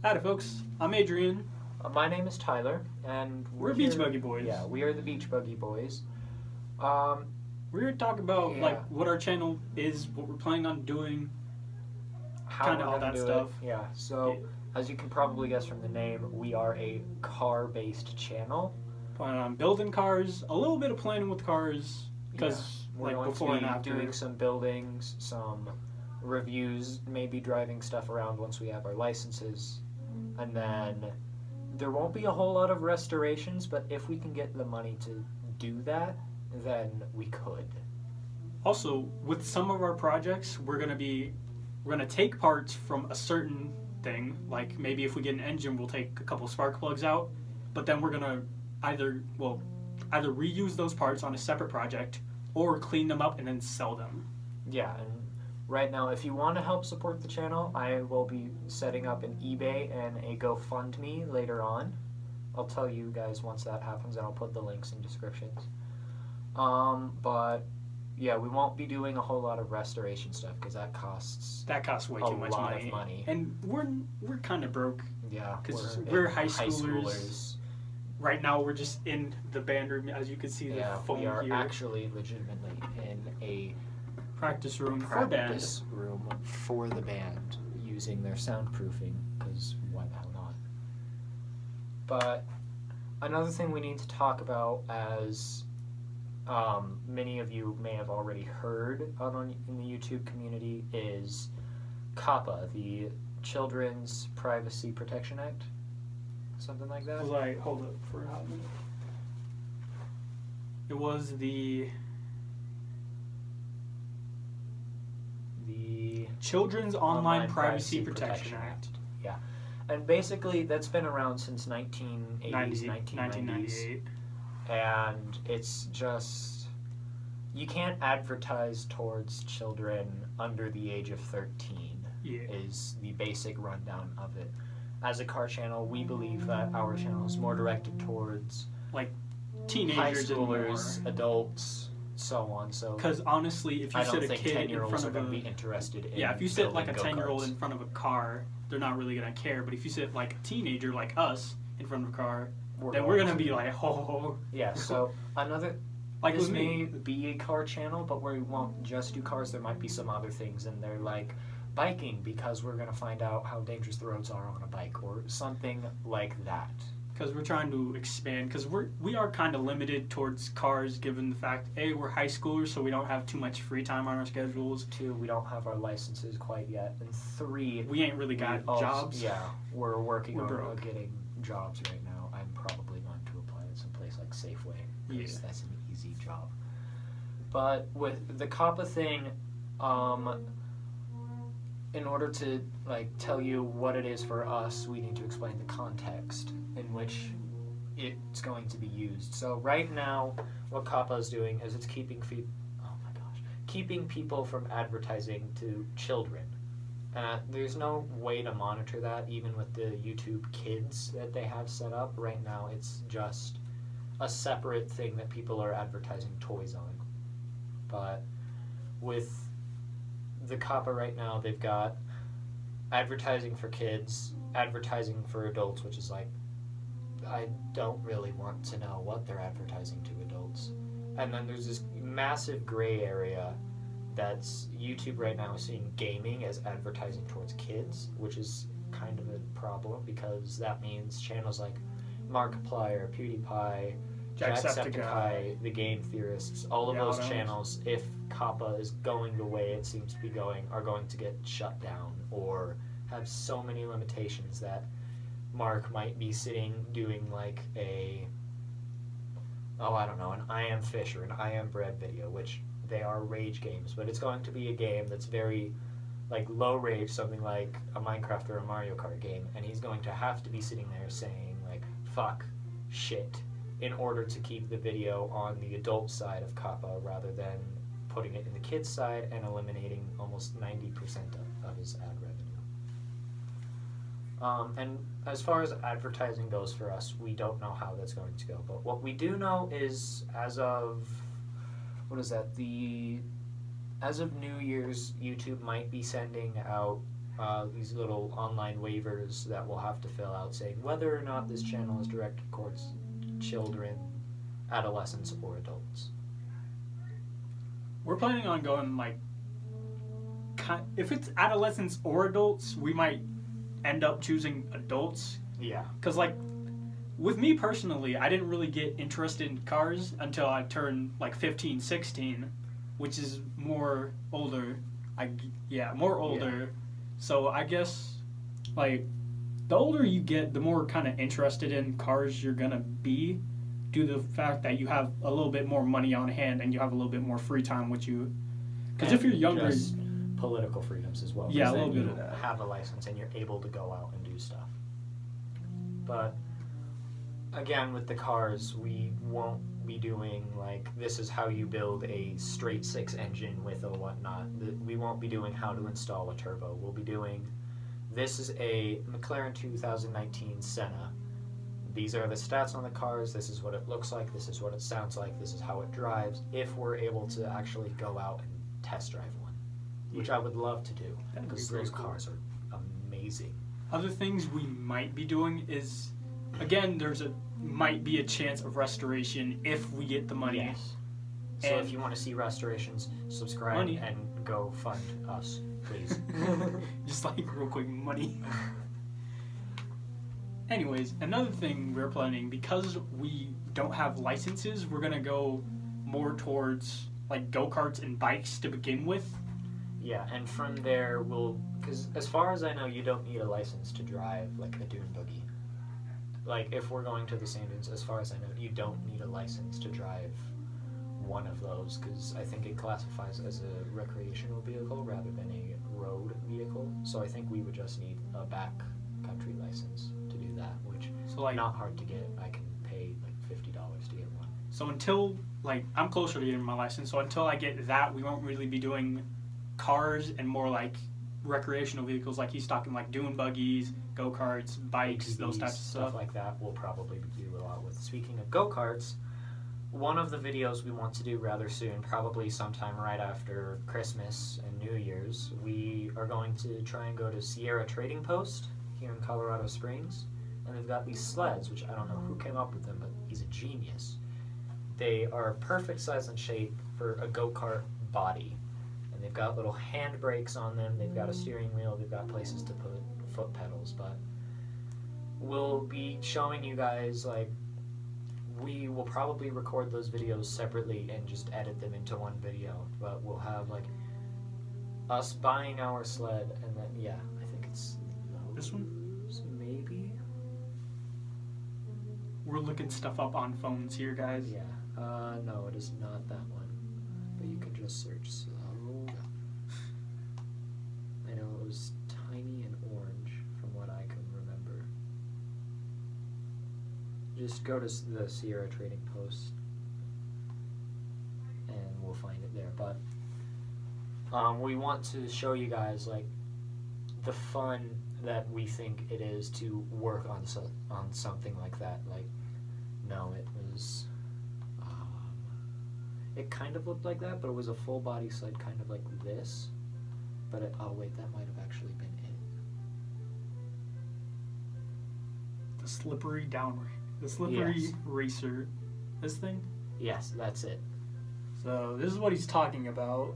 Howdy, folks. I'm Adrian. My name is Tyler, and We're Beach Buggy Boys. Yeah, we are the Beach Buggy Boys. We're here to talk about what our channel is, what we're planning on doing, kind of all that stuff. Yeah. So, as you can probably guess from the name, we are a car-based channel. Planning on building cars, a little bit of planning with cars, because we're going before to and be after. doing some buildings, some reviews, maybe driving stuff around once we have our licenses, and then there won't be a whole lot of restorations, but if we can get the money to do that, then we could. Also, with some of our projects, we're gonna take parts from a certain thing. Like maybe if we get an engine, we'll take a couple spark plugs out, but then we're gonna either reuse those parts on a separate project or clean them up and then sell them. Yeah, and right now, if you want to help support the channel, I will be setting up an eBay and a GoFundMe later on. I'll tell you guys once that happens, and I'll put the links in descriptions. But yeah, we won't be doing a whole lot of restoration stuff because that costs way too much money. And we're kind of broke. Yeah, because we're high schoolers. Right now, we're just in the band room, as you can see. The foam we are here. actually legitimately in a practice room for the band, using their soundproofing, because why the hell not? But another thing we need to talk about, as many of you may have already heard in the YouTube community, is COPPA, the Children's Privacy Protection Act, something like that. Hold up for a minute. It was the Children's Online Privacy Protection Act. Yeah. And basically, that's been around since 1998. And it's just, you can't advertise towards children under the age of 13, is the basic rundown of it. As a car channel, we believe that our channel is more directed towards teenagers, high schoolers, adults, so on. So, because honestly, if you sit a kid in front of a, be interested in if you sit like a 10-year-old in front of a car, they're not really gonna care. But if you sit like a teenager like us in front of a car, then we're gonna be like, oh. Yeah. So this may be a car channel, but we won't just do cars. There might be some other things in there, like biking, because we're gonna find out how dangerous the roads are on a bike, or something like that. Because we're trying to expand, because we are kind of limited towards cars, given the fact, A, we're high schoolers, so we don't have too much free time on our schedules. 2, we don't have our licenses quite yet. And 3, we ain't really got jobs. Yeah, we're working on getting jobs right now. I'm probably going to apply at some place like Safeway, because that's an easy job. But with the COPPA thing, in order to tell you what it is for us, we need to explain the context in which it's going to be used. So right now, what COPPA is doing is it's keeping people from advertising to children. There's no way to monitor that, even with the YouTube Kids that they have set up. Right now, it's just a separate thing that people are advertising toys on. But with the COPPA right now, they've got advertising for kids, advertising for adults, which is I don't really want to know what they're advertising to adults. And then there's this massive gray area that's YouTube right now is seeing gaming as advertising towards kids, which is kind of a problem, because that means channels like Markiplier, PewDiePie, Jacksepticeye, the Game Theorists, all of those channels, if COPPA is going the way it seems to be going, are going to get shut down or have so many limitations that Mark might be sitting doing an I Am Fish or an I Am Bread video, which they are rage games, but it's going to be a game that's very low rage, something like a Minecraft or a Mario Kart game, and he's going to have to be sitting there saying fuck, shit, in order to keep the video on the adult side of COPPA rather than putting it in the kids side and eliminating almost 90% of his ad revenue. And as far as advertising goes for us, we don't know how that's going to go. But what we do know is, as of New Year's, YouTube might be sending out these little online waivers that we'll have to fill out saying whether or not this channel is directed towards children, adolescents, or adults. We're planning on going like, if it's adolescents or adults, we might end up choosing adults. Yeah. Because like, with me personally, I didn't really get interested in cars until I turned like 15, 16, which is more older. More older. Yeah. So I guess like the older you get, the more kind of interested in cars you're gonna be, due to the fact that you have a little bit more money on hand and you have a little bit more free time with you. Because if you're younger, just political freedoms as well. Yeah, a then little bit you of that. have a license and you're able to go out and do stuff. But again, with the cars, we won't be doing like this is how you build a straight six engine with a whatnot. We won't be doing how to install a turbo. We'll be doing this is a McLaren 2019 Senna. These are the stats on the cars. This is what it looks like. This is what it sounds like. This is how it drives. If we're able to actually go out and test drive one, which I would love to do because those cars are amazing. Other things we might be doing is, again, might be a chance of restoration if we get the money. Yes. So And if you want to see restorations, subscribe money. and go fund us, please. Just like real quick, money. Anyways, another thing we're planning, because we don't have licenses, we're gonna go more towards like go-karts and bikes to begin with. Yeah, and from there because as far as I know, you don't need a license to drive like a dune buggy. Like if we're going to the sand dunes, as far as I know, you don't need a license to drive one of those because I think it classifies as a recreational vehicle rather than a road vehicle. So I think we would just need a backcountry license to do that, which So like, not hard to get. I can pay like $50 to get one. so until like I'm closer to getting my license, so until I get that, we won't really be doing cars and more like recreational vehicles. Like he's talking like dune buggies, go-karts, bikes, those ATVs, types of stuff. like that. We'll probably do a lot with. Speaking of go-karts, one of the videos we want to do rather soon, probably sometime right after Christmas and New Year's, we are going to try and go to Sierra Trading Post here in Colorado Springs, and they've got these sleds, which I don't know who came up with them, but he's a genius. They are perfect size and shape for a go-kart body, and they've got little hand brakes on them, they've got a steering wheel, they've got places to put foot pedals, but we'll be showing you guys, like, we will probably record those videos separately and just edit them into one video, but we'll have, like, us buying our sled, and then, yeah, I think it's This one? those, maybe? We're looking stuff up on phones here, guys. Yeah, no, it is not that one, but you can just search slow. I know it was tiny and orange from what I can remember. Just go to the Sierra Trading Post and we'll find it there, but we want to show you guys like the fun that we think it is to work on something like that. Like, no, it was it kind of looked like that, but it was a full body sled, kind of like this. But oh wait, that might have actually been it. The slippery Yes. racer. This thing? Yes, that's it. So this is what he's talking about.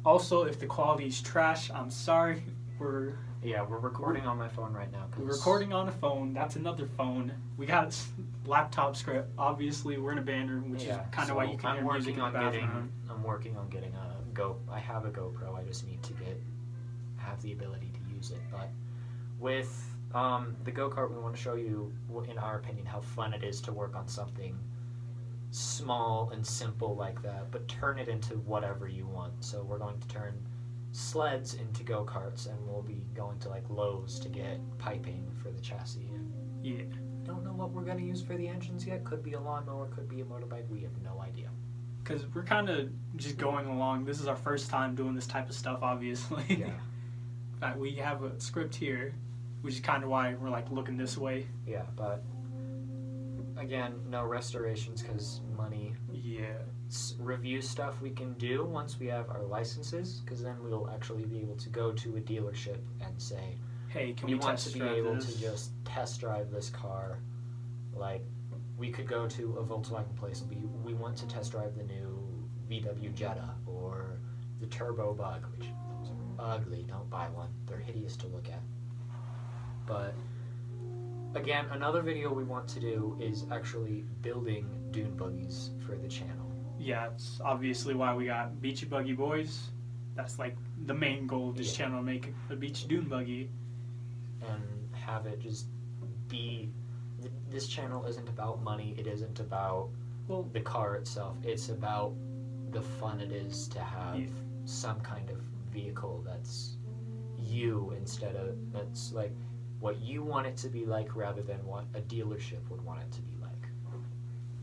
Also, if the quality's trash, I'm sorry. We're recording on my phone right now. We're recording on a phone. That's another phone. We got a laptop script. Obviously, we're in a band room, which is kind of why you can hear music in the background. I'm working on getting I have a GoPro. I just need to have the ability to use it. But with the go-kart, we want to show you, in our opinion, how fun it is to work on something small and simple like that, but turn it into whatever you want. So we're going to turn sleds into go-karts, and we'll be going to like Lowe's to get piping for the chassis. Yeah. Don't know what we're going to use for the engines yet. Could be a lawnmower, could be a motorbike. We have no idea. Because we're kind of just going along. This is our first time doing this type of stuff, obviously. Yeah. We have a script here, which is kind of why we're like looking this way. Yeah, but again, no restorations because money. Yeah. Review stuff we can do once we have our licenses, because then we'll actually be able to go to a dealership and say, Hey, can we we want test to be drive able this? to just test drive this car. Like, we could go to a Volkswagen place and we want to test drive the new VW Jetta or the Turbo Bug, which those are ugly. Don't buy one. They're hideous to look at. But again, another video we want to do is actually building dune buggies for the channel. Yeah, it's obviously why we got Beachy Buggy Boys. That's like the main goal of this channel, make a beach dune buggy. And have it just be... This channel isn't about money, it isn't about the car itself, it's about the fun it is to have some kind of vehicle that's you instead of, that's like what you want it to be like rather than what a dealership would want it to be like.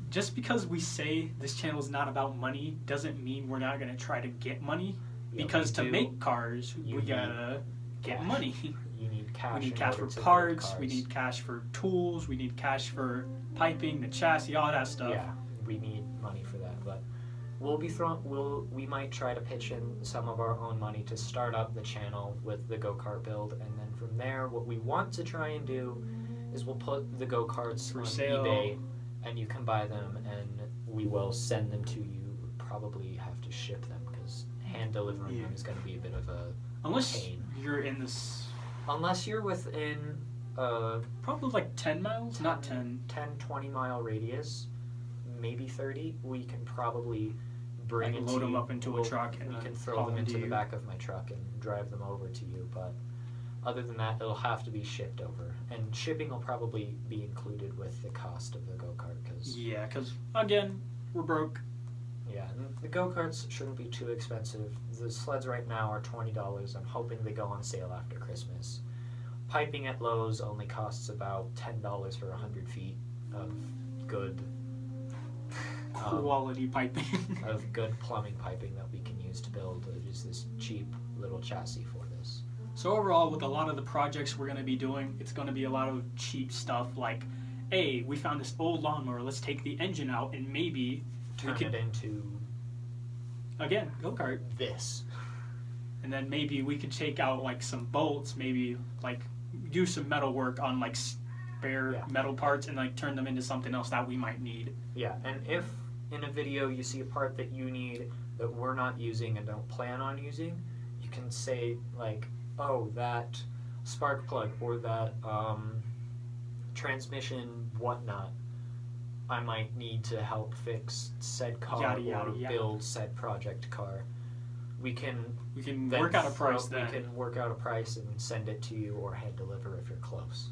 Just because we say this channel is not about money doesn't mean we're not going to try to get money, because to make cars we gotta get money. You need cash. We need cash for parts, we need cash for tools, we need cash for piping, the chassis, all that stuff. Yeah, we need money for that, but we might try to pitch in some of our own money to start up the channel with the go-kart build, and then from there what we want to try and do is we'll put the go-karts on sale. eBay and you can buy them and we will send them to you. Probably have to ship them because hand delivering them is going to be a bit of a unless pain. You're in this, unless you're within probably like 10 miles, not 10, 20 mile radius, maybe 30, we can probably bring it load them up into a truck and we can throw them into the back of my truck and drive them over to you. But other than that, it'll have to be shipped over, and shipping will probably be included with the cost of the go-kart because again, we're broke. Yeah, and the go-karts shouldn't be too expensive. The sleds right now are $20. I'm hoping they go on sale after Christmas. Piping at Lowe's only costs about $10 for 100 feet of good quality piping. of good plumbing piping that we can use to build just this cheap little chassis for this. So overall, with a lot of the projects we're going to be doing, it's going to be a lot of cheap stuff like, hey, we found this old lawnmower, let's take the engine out and maybe turn it into, again, go-kart. This. And then maybe we could take out like some bolts, maybe like do some metal work on like spare metal parts and like turn them into something else that we might need. Yeah, and if in a video you see a part that you need that we're not using and don't plan on using, you can say like, oh, that spark plug or that transmission whatnot, I might need to help fix said car or build said project car. We can work out a price then. We can work out a price and send it to you or hand deliver if you're close.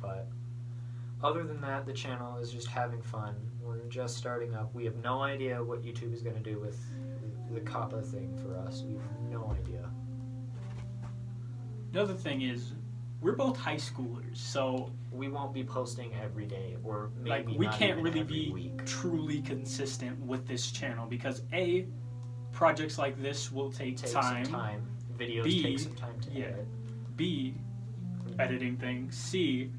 But other than that, the channel is just having fun. We're just starting up. We have no idea what YouTube is going to do with the COPPA thing for us. We have no idea. Another thing is, we're both high schoolers, so we won't be posting every day, or maybe we not can't even really every be week. truly consistent with this channel because A, projects like this will take time. Some time. Videos B, take some time to edit. B, editing things. C,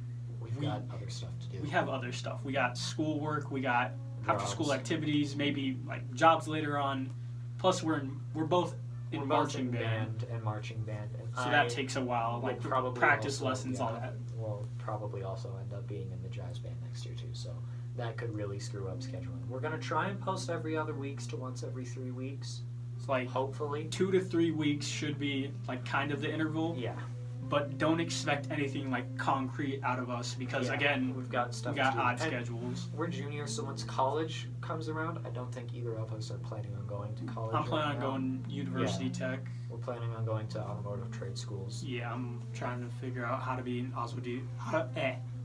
we've got other stuff to do. We have other stuff. We got schoolwork. We got after school Jobs. activities. Maybe like jobs later on. Plus, we're both in marching band, and marching band, and so that takes a while. Like probably practice also, lessons, all that. We'll probably also end up being in the jazz band next year too. So that could really screw up scheduling. We're gonna try and post every other week to once every 3 weeks. It's like hopefully 2 to 3 weeks should be like kind of the interval. Yeah. But don't expect anything like concrete out of us because again, we've got stuff. We got to do. odd schedules. We're juniors, so once college comes around, I don't think either of us are planning on going to college. I'm planning on going university tech. We're planning on going to automotive trade schools. Yeah, I'm trying to figure out how to be an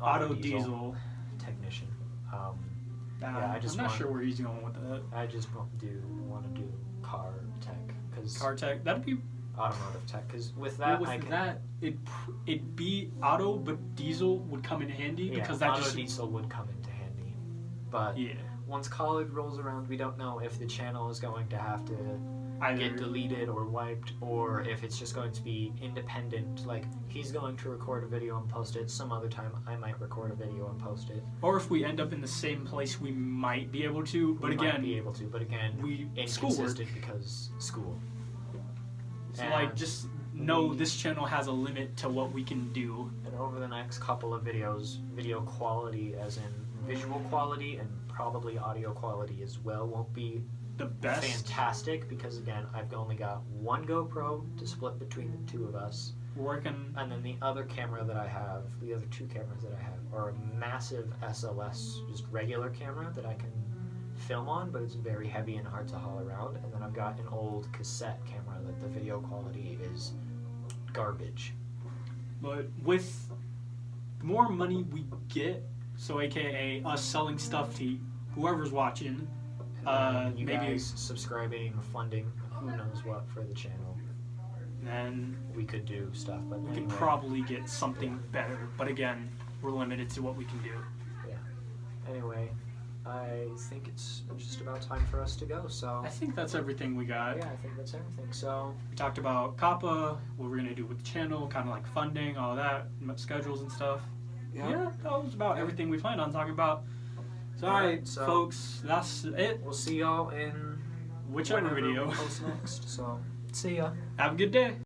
auto diesel technician. I'm not sure where he's going with that. I just want to do car tech car tech. That'd be automotive tech because with that it'd be auto, but diesel would come in handy because that auto diesel would come into handy. But once college rolls around, we don't know if the channel is going to have to get deleted or wiped, or if it's just going to be independent, like he's going to record a video and post it, some other time I might record a video and post it. Or if we end up in the same place, we might be able to, but We again, might be able to, but again, we inconsistent because school. So And like, just know this channel has a limit to what we can do. And over the next couple of videos, video quality as in visual quality and probably audio quality as well won't be The best. fantastic because again, I've only got one GoPro to split between the two of us. Working. And then the other camera that I have, the other two cameras that I have are a massive SLS, just regular camera that I can film on, but it's very heavy and hard to haul around. And then I've got an old cassette camera that the video quality is garbage. But with the more money we get, so AKA us selling stuff to whoever's watching, And you maybe guys subscribing, funding, who knows what for the channel. then We could do stuff, but we anyway, could probably get something better. But again, we're limited to what we can do. Anyway, I think it's just about time for us to go. So I think that's everything we got. yeah, I think that's everything. So We talked about COPPA, what we're gonna do with the channel, kind of like funding, all that, schedules and stuff. Yeah, that was about everything we planned on talking about. So, alright, so- folks, that's it. we'll see y'all in Whichever whenever video. we post next. So see ya. Have a good day.